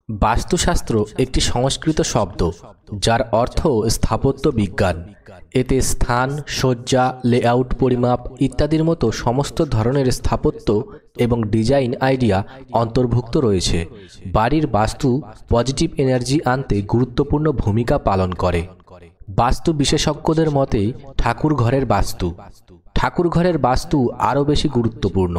বাস্তুশাস্ত্র একটি সংস্কৃত শব্দ যার অর্থ স্থাপত্য বিজ্ঞান। এতে স্থান, সজ্জা, লেআউট, পরিমাপ ইত্যাদির মতো সমস্ত ধরনের স্থাপত্য এবং ডিজাইন আইডিয়া অন্তর্ভুক্ত রয়েছে। বাড়ির বাস্তু পজিটিভ এনার্জি আনতে গুরুত্বপূর্ণ ভূমিকা পালন করে। বাস্তু বিশেষজ্ঞদের মতে ঠাকুর ঘরের বাস্তু আরও বেশি গুরুত্বপূর্ণ,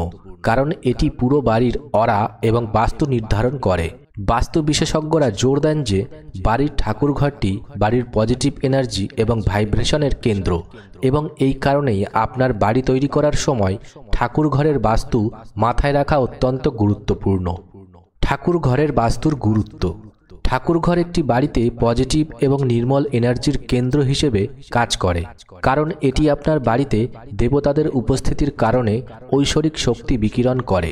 কারণ এটি পুরো বাড়ির অরা এবং বাস্তু নির্ধারণ করে। বাস্তু বিশেষজ্ঞরা জোর দেন যে বাড়ির ঠাকুর ঘরটি বাড়ির পজিটিভ এনার্জি এবং ভাইব্রেশনের কেন্দ্র, এবং এই কারণেই আপনার বাড়ি তৈরি করার সময় ঠাকুর ঘরের বাস্তু মাথায় রাখা অত্যন্ত গুরুত্বপূর্ণ। ঠাকুর ঘরের বাস্তুর গুরুত্ব। ঠাকুর ঘর একটি বাড়িতে পজিটিভ এবং নির্মল এনার্জির কেন্দ্র হিসেবে কাজ করে, কারণ এটি আপনার বাড়িতে দেবতাদের উপস্থিতির কারণে ঐশ্বরিক শক্তি বিকিরণ করে।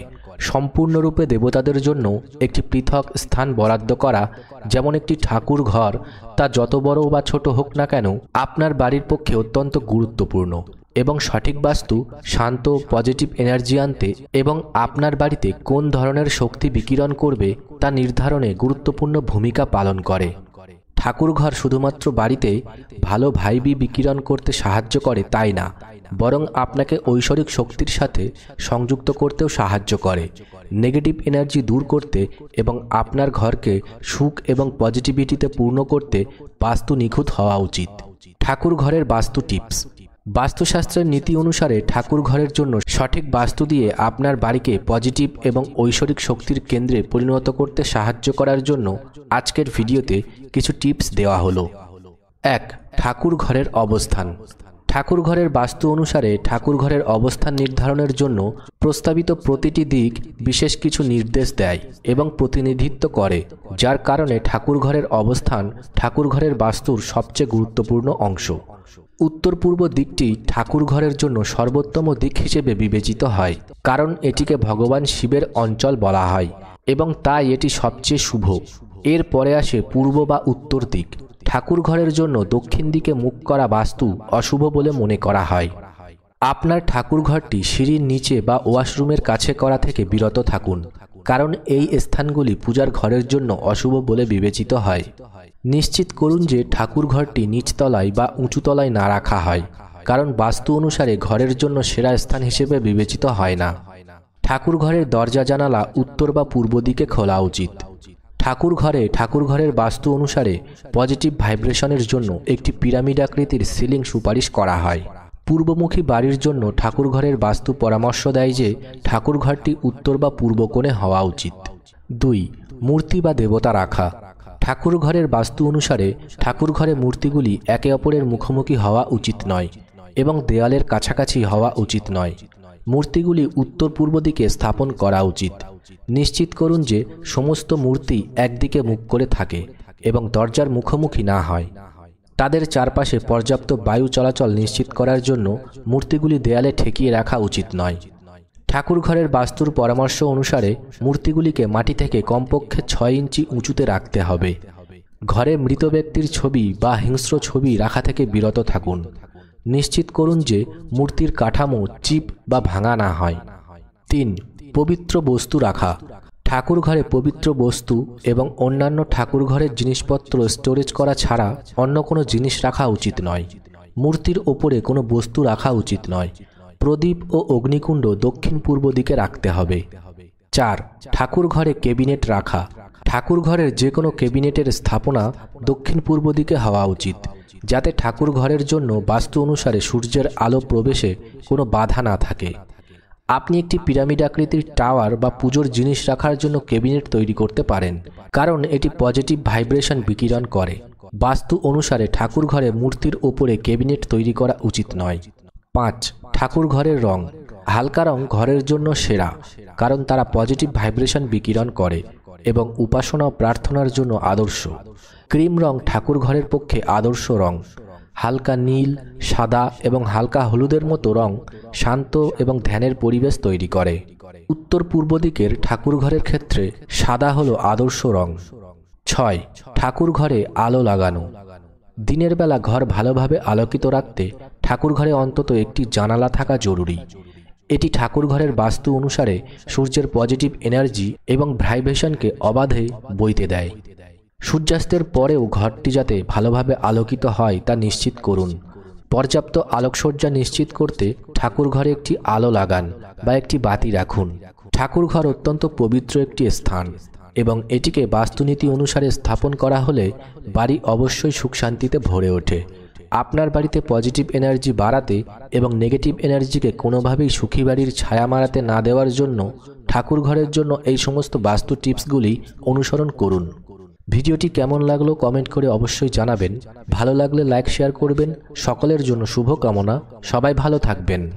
সম্পূর্ণরূপে দেবতাদের জন্য একটি পৃথক স্থান বরাদ্দ করা, যেমন একটি ঠাকুর ঘর, তা যত বড় বা ছোট হোক না কেন, আপনার বাড়ির পক্ষে অত্যন্ত গুরুত্বপূর্ণ। এবং সঠিক বাস্তু শান্ত পজিটিভ এনার্জি আনতে এবং আপনার বাড়িতে কোন ধরনের শক্তি বিকিরণ করবে তা নির্ধারণে গুরুত্বপূর্ণ ভূমিকা পালন করে। ঠাকুর ঘর শুধুমাত্র বাড়িতে ভালো ভাইবি বিকিরণ করতে সাহায্য করে তাই না, বরং আপনাকে ঐশ্বরিক শক্তির সাথে সংযুক্ত করতেও সাহায্য করে। নেগেটিভ এনার্জি দূর করতে এবং আপনার ঘরকে সুখ এবং পজিটিভিটিতে পূর্ণ করতে বাস্তু নিখুঁত হওয়া উচিত। ঠাকুর ঘরের বাস্তু টিপস। বাস্তুশাস্ত্রের নীতি অনুসারে ঠাকুর ঘরের জন্য সঠিক বাস্তু দিয়ে আপনার বাড়িকে পজিটিভ এবং ঐশ্বরিক শক্তির কেন্দ্রে পরিণত করতে সাহায্য করার জন্য আজকের ভিডিওতে কিছু টিপস দেওয়া হলো। 1. ঠাকুর ঘরের অবস্থান। ঠাকুর ঘরের বাস্তু অনুসারে ঠাকুর ঘরের অবস্থান নির্ধারণের জন্য প্রস্তাবিত প্রতিটি দিক বিশেষ কিছু নির্দেশ দেয় এবং প্রতিনিধিত্ব করে, যার কারণে ঠাকুর ঘরের অবস্থান ঠাকুর ঘরের বাস্তুর সবচেয়ে গুরুত্বপূর্ণ অংশ। উত্তর পূর্ব দিকটি ঠাকুর ঘরের জন্য সর্বোত্তম দিক হিসেবে বিবেচিত হয়, কারণ এটিকে ভগবান শিবের অঞ্চল বলা হয় এবং তাই এটি সবচেয়ে শুভ। এর পরে আসে পূর্ব বা উত্তর দিক। ঠাকুর ঘরের জন্য দক্ষিণ দিকে মুখ করা বাস্তু অশুভ বলে মনে করা হয়। আপনার ঠাকুর ঘরটি সিঁড়ির নিচে বা ওয়াশরুমের কাছে করা থেকে বিরত থাকুন, কারণ এই স্থানগুলি পূজার ঘরের জন্য অশুভ বলে বিবেচিত হয়। নিশ্চিত করুন যে ঠাকুর ঘরটি নিচতলায় বা উঁচুতলায় না রাখা হয়, কারণ বাস্তু অনুসারে ঘরের জন্য সেরা স্থান হিসেবে বিবেচিত হয় না। ঠাকুর ঘরের দরজা জানালা উত্তর বা পূর্ব দিকে খোলা উচিত। ঠাকুর ঘরের বাস্তু অনুসারে পজিটিভ ভাইব্রেশনের জন্য একটি পিরামিড আকৃতির সিলিং সুপারিশ করা হয়। পূর্বমুখী বাড়ির জন্য ঠাকুর ঘরের বাস্তু পরামর্শ দেয় যে ঠাকুর ঘরটি উত্তর বা পূর্ব কোণে হওয়া উচিত। 2. মূর্তি বা দেবতা রাখা। ঠাকুর ঘরের বাস্তু অনুসারে ঠাকুর ঘরে মূর্তিগুলি একে অপরের মুখোমুখি হওয়া উচিত নয় এবং দেয়ালের কাছাকাছি হওয়া উচিত নয়। মূর্তিগুলি উত্তর পূর্ব দিকে স্থাপন করা উচিত। নিশ্চিত করুন যে সমস্ত মূর্তি একদিকে মুখ করে থাকে এবং দরজার মুখোমুখি না হয়। তাদের চারপাশে পর্যাপ্ত বায়ু চলাচল নিশ্চিত করার জন্য মূর্তিগুলি দেয়ালে ঠেকিয়ে রাখা উচিত নয়। ঠাকুর ঘরের বাস্তুর পরামর্শ অনুসারে মূর্তিগুলিকে মাটি থেকে কমপক্ষে 6 ইঞ্চি উঁচুতে রাখতে হবে। ঘরে মৃত ব্যক্তির ছবি বা হিংস্র ছবি রাখা থেকে বিরত থাকুন। নিশ্চিত করুন যে মূর্তির কাঠামো চিপ বা ভাঙা না হয়। 3. পবিত্র বস্তু রাখা। ঠাকুর ঘরে পবিত্র বস্তু এবং অন্যান্য ঠাকুর ঘরের জিনিসপত্র স্টোরেজ করা ছাড়া অন্য কোনো জিনিস রাখা উচিত নয়। মূর্তির ওপরে কোনো বস্তু রাখা উচিত নয়। প্রদীপ ও অগ্নিকুণ্ড দক্ষিণ পূর্ব দিকে রাখতে হবে। 4. ঠাকুর ঘরে ক্যাবিনেট রাখা। ঠাকুর ঘরের যে কোনো ক্যাবিনেটের স্থাপনা দক্ষিণ পূর্ব দিকে হওয়া উচিত, যাতে ঠাকুর ঘরের জন্য বাস্তু অনুসারে সূর্যের আলো প্রবেশে কোনো বাধা না থাকে। আপনি একটি পিরামিড আকৃতির টাওয়ার বা পুজোর জিনিস রাখার জন্য ক্যাবিনেট তৈরি করতে পারেন, কারণ এটি পজিটিভ ভাইব্রেশন বিকিরণ করে। বাস্তু অনুসারে ঠাকুর ঘরে মূর্তির ওপরে ক্যাবিনেট তৈরি করা উচিত নয়। 5. ঠাকুর ঘরের রং। হালকা রং ঘরের জন্য সেরা, কারণ তারা পজিটিভ ভাইব্রেশন বিকিরণ করে এবং উপাসনা ও প্রার্থনার জন্য আদর্শ। ক্রিম রং ঠাকুর ঘরের পক্ষে আদর্শ রং। হালকা নীল, সাদা এবং হালকা হলুদের মতো রং শান্ত এবং ধ্যানের পরিবেশ তৈরি করে। উত্তর পূর্ব দিকের ঠাকুর ঘরের ক্ষেত্রে সাদা হলো আদর্শ রং। 6. ঠাকুর ঘরে আলো লাগানো। দিনের বেলা ঘর ভালোভাবে আলোকিত রাখতে ঠাকুর ঘরে অন্তত একটি জানালা থাকা জরুরি। এটি ঠাকুর ঘরের বাস্তু অনুসারে সূর্যের পজিটিভ এনার্জি এবং ভাইব্রেশনকে অবাধে বইতে দেয়। সূর্যাস্তের পরেও ঘরটি যাতে ভালোভাবে আলোকিত হয় তা নিশ্চিত করুন। পর্যাপ্ত আলোকসজ্জা নিশ্চিত করতে ঠাকুর ঘরে একটি আলো লাগান বা একটি বাতি রাখুন। ঠাকুর ঘর অত্যন্ত পবিত্র একটি স্থান এবং এটিকে বাস্তুনীতি অনুসারে স্থাপন করা হলে বাড়ি অবশ্যই সুখ শান্তিতে ভরে ওঠে। আপনার বাড়িতে পজিটিভ এনার্জি বাড়াতে এবং নেগেটিভ এনার্জিকে কোনোভাবেই সুখী বাড়ির ছায়া মারাতে না দেওয়ার জন্য ঠাকুর ঘরের জন্য এই সমস্ত বাস্তু টিপসগুলি অনুসরণ করুন। ভিডিওটি কেমন লাগলো কমেন্ট করে অবশ্যই জানাবেন। ভালো লাগলে লাইক শেয়ার করবেন। সকলের জন্য শুভ কামনা। সবাই ভালো থাকবেন।